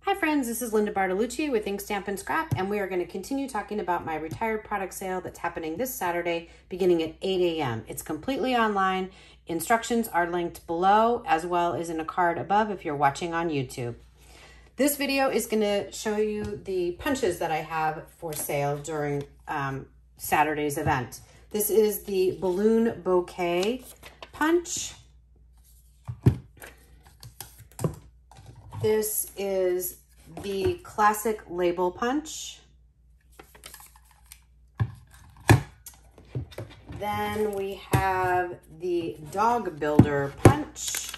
Hi friends, this is Linda Bartolucci with Ink Stamp and Scrap, and we are going to continue talking about my retired product sale that's happening this Saturday beginning at 8 a.m. It's completely online. Instructions are linked below as well as in a card above if you're watching on YouTube. This video is going to show you the punches that I have for sale during Saturday's event. This is the balloon bouquet punch. This is the classic label punch. Then we have the dog builder punch.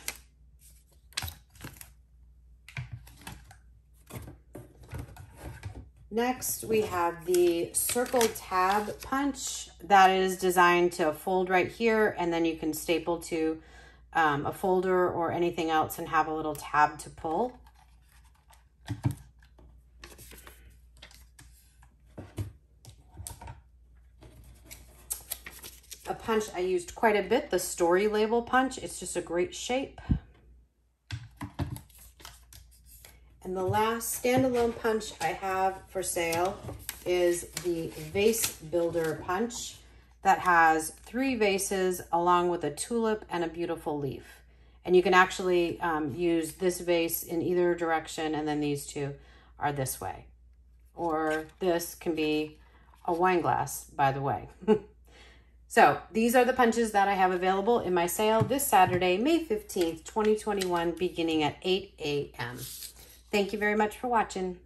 Next, we have the circle tab punch that is designed to fold right here, and then you can staple to a folder or anything else and have a little tab to pull. A punch I used quite a bit, the story label punch. It's just a great shape. And the last standalone punch I have for sale is the vase builder punch that has 3 vases along with a tulip and a beautiful leaf. And you can actually use this vase in either direction, and then these two are this way. Or this can be a wine glass, by the way. So these are the punches that I have available in my sale this Saturday, May 15th, 2021, beginning at 8 a.m. Thank you very much for watching.